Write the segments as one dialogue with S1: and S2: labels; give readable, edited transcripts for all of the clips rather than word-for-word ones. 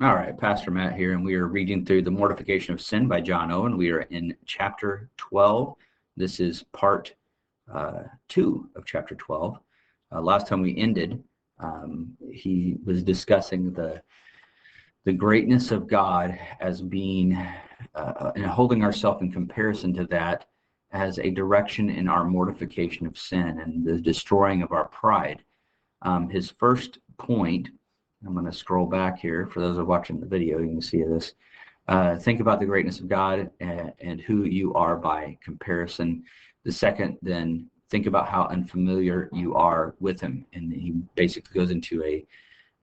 S1: All right, Pastor Matt here, and we are reading through The Mortification of Sin by John Owen. We are in chapter 12. This is part 2 of chapter 12. Last time we ended, he was discussing the greatness of God as being, and holding ourselves in comparison to that as a direction in our mortification of sin and the destroying of our pride. His first point, I'm going to scroll back here. For those who are watching the video, you can see this. Think about the greatness of God and who you are by comparison. The second, then, think about how unfamiliar you are with him. And he basically goes into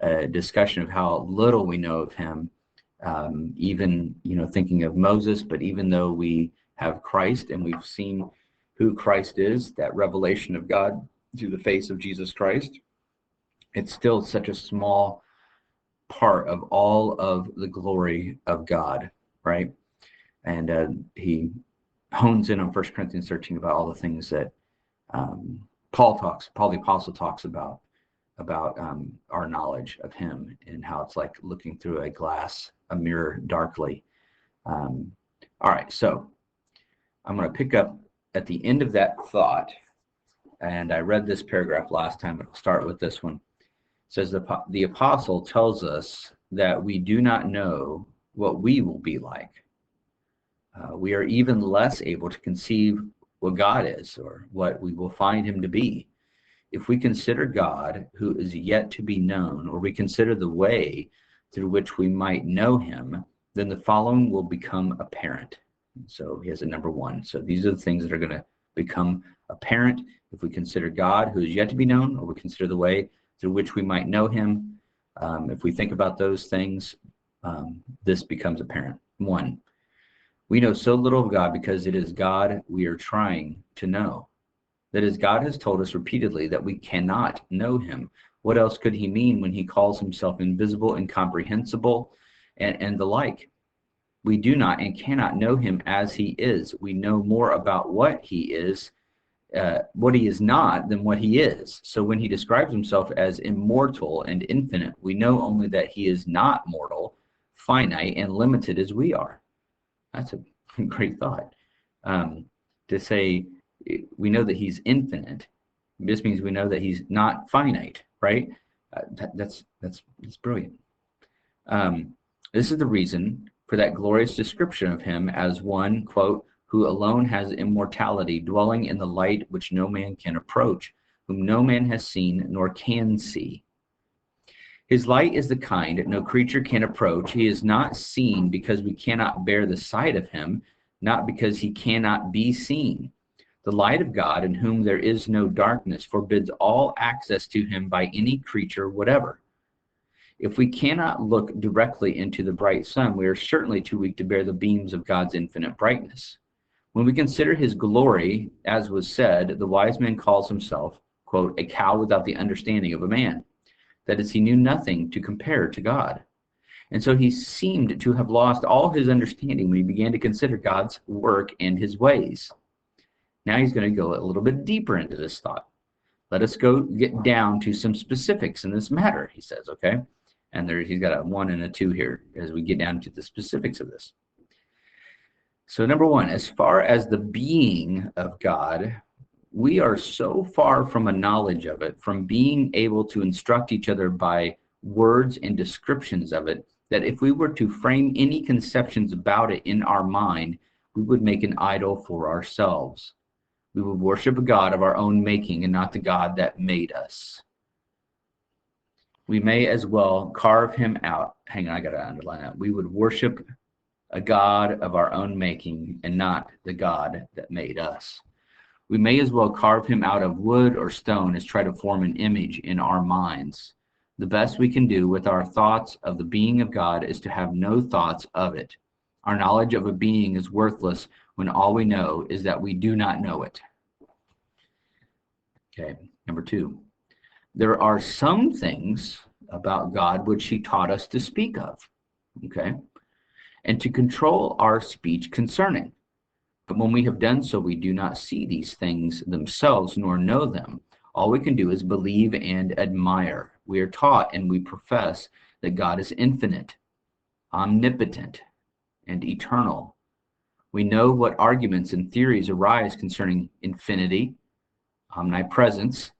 S1: a discussion of how little we know of him, even, thinking of Moses, but even though we have Christ and we've seen who Christ is, that revelation of God through the face of Jesus Christ, it's still such a small part of all of the glory of God, right? And he hones in on 1 Corinthians 13 about all the things that Paul the Apostle talks about our knowledge of him and how it's like looking through a mirror darkly. All right, so I'm going to pick up at the end of that thought, and I read this paragraph last time, but I'll start with this one. It says the apostle tells us that we do not know what we will be like. We are even less able to conceive what God is or what we will find him to be. If we consider God who is yet to be known, or we consider the way through which we might know him, then the following will become apparent. So he has a number one. So these are the things that are going to become apparent if we consider God who is yet to be known, or we consider the way through which we might know him. If we think about those things, this becomes apparent. One, we know so little of God because it is God we are trying to know. That is, God has told us repeatedly that we cannot know him. What else could he mean when he calls himself invisible, incomprehensible, and the like? We do not and cannot know him as he is. We know more about what he is not than what he is. So when he describes himself as immortal and infinite, we know only that he is not mortal, finite, and limited as we are. That's a great thought. To say we know that he's infinite, this means we know that he's not finite, right? That's brilliant. This is the reason for that glorious description of him as one, quote, who alone has immortality, dwelling in the light which no man can approach, whom no man has seen nor can see. His light is the kind no creature can approach. He is not seen because we cannot bear the sight of him, not because he cannot be seen. The light of God, in whom there is no darkness, forbids all access to him by any creature whatever. If we cannot look directly into the bright sun, we are certainly too weak to bear the beams of God's infinite brightness. When we consider his glory, as was said, the wise man calls himself, quote, a cow without the understanding of a man. That is, he knew nothing to compare to God. And so he seemed to have lost all his understanding when he began to consider God's work and his ways. Now he's going to go a little bit deeper into this thought. Let us get down to some specifics in this matter, he says, okay? And he's got a 1 and a 2 here as we get down to the specifics of this. So number one, as far as the being of God, we are so far from a knowledge of it, from being able to instruct each other by words and descriptions of it, that if we were to frame any conceptions about it in our mind, we would make an idol for ourselves. We would worship a God of our own making and not the God that made us. We may as well carve him out. Hang on, I got to underline that. We would worship a God of our own making and not the God that made us. We may as well carve him out of wood or stone as try to form an image in our minds. The best we can do with our thoughts of the being of God is to have no thoughts of it. Our knowledge of a being is worthless when all we know is that we do not know it. Okay, number 2. There are some things about God which he taught us to speak of, okay, and to control our speech concerning. But when we have done so, we do not see these things themselves nor know them. All we can do is believe and admire. We are taught and we profess that God is infinite. omnipotent, and eternal. We know what arguments and theories arise concerning infinity, omnipresence,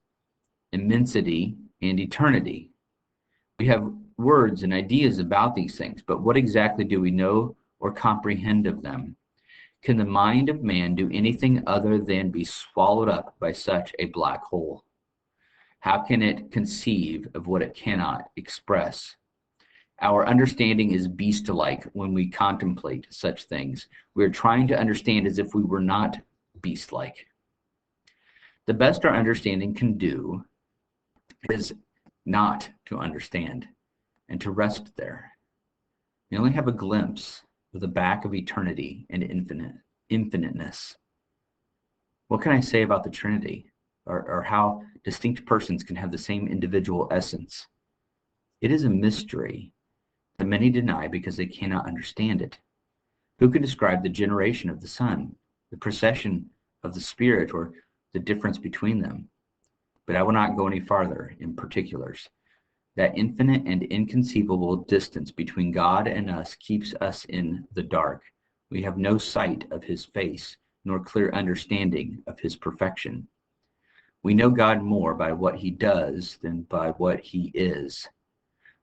S1: immensity, and eternity. We have words and ideas about these things, but what exactly do we know or comprehend of them? Can the mind of man do anything other than be swallowed up by such a black hole? How can it conceive of what it cannot express? Our understanding is beast-like when we contemplate such things. We are trying to understand as if we were not beast-like. The best our understanding can do is not to understand and to rest there. We only have a glimpse of the back of eternity and infiniteness. What can I say about the Trinity, or how distinct persons can have the same individual essence? It is a mystery that many deny because they cannot understand it. Who can describe the generation of the Son, the procession of the Spirit, or the difference between them? But I will not go any farther in particulars. That infinite and inconceivable distance between God and us keeps us in the dark. We have no sight of his face, nor clear understanding of his perfection. We know God more by what he does than by what he is,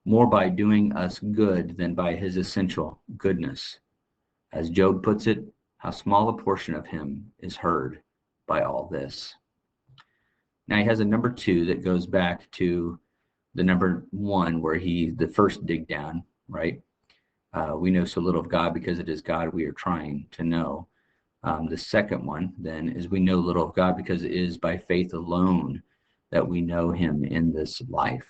S1: more by doing us good than by his essential goodness. As Job puts it, how small a portion of him is heard by all this. Now he has a number 2 that goes back to the number 1 where the first dig down, right? We know so little of God because it is God we are trying to know. The second one then is we know little of God because it is by faith alone that we know him in this life.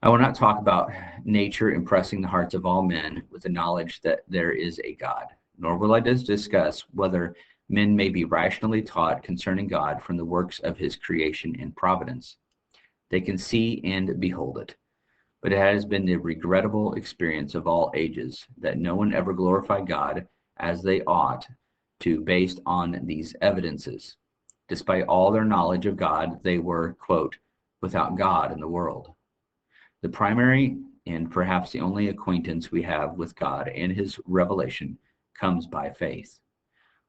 S1: I will not talk about nature impressing the hearts of all men with the knowledge that there is a God, nor will I discuss whether men may be rationally taught concerning God from the works of his creation and providence. They can see and behold it, but it has been the regrettable experience of all ages that no one ever glorified God as they ought to based on these evidences. Despite all their knowledge of God, they were, quote, without God in the world. The primary and perhaps the only acquaintance we have with God and his revelation comes by faith.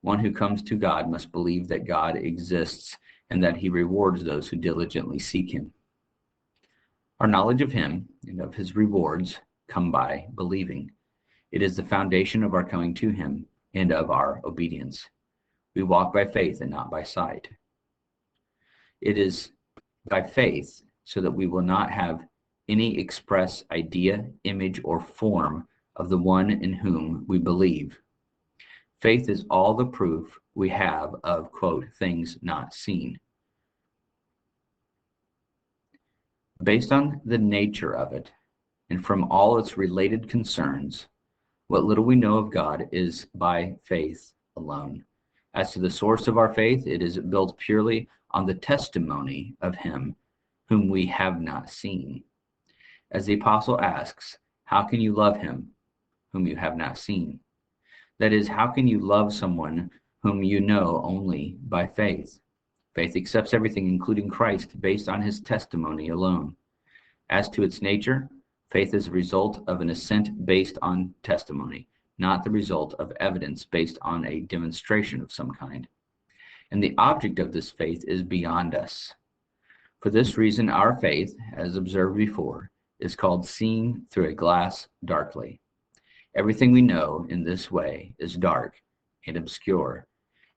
S1: One who comes to God must believe that God exists and that he rewards those who diligently seek him. Our knowledge of him and of his rewards come by believing. It is the foundation of our coming to him and of our obedience. We walk by faith and not by sight. It is by faith so that we will not have any express idea, image, or form of the one in whom we believe. Faith is all the proof we have of, quote, things not seen. Based on the nature of it, and from all its related concerns, what little we know of God is by faith alone. As to the source of our faith, it is built purely on the testimony of him whom we have not seen. As the apostle asks, how can you love him whom you have not seen? That is, how can you love someone whom you know only by faith? Faith accepts everything, including Christ, based on his testimony alone. As to its nature, faith is a result of an assent based on testimony, not the result of evidence based on a demonstration of some kind. And the object of this faith is beyond us. For this reason, our faith, as observed before, is called seeing through a glass darkly. Everything we know in this way is dark and obscure,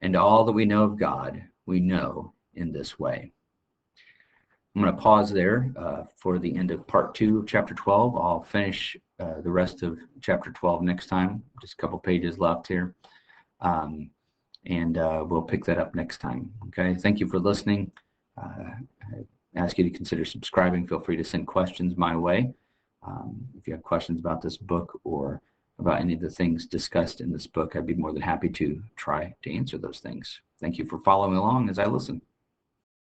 S1: and all that we know of God, we know in this way. I'm going to pause there for the end of part 2 of chapter 12. I'll finish the rest of chapter 12 next time. Just a couple pages left here. And we'll pick that up next time. Okay, thank you for listening. I ask you to consider subscribing. Feel free to send questions my way. If you have questions about this book or about any of the things discussed in this book, I'd be more than happy to try to answer those things. Thank you for following along as I listen.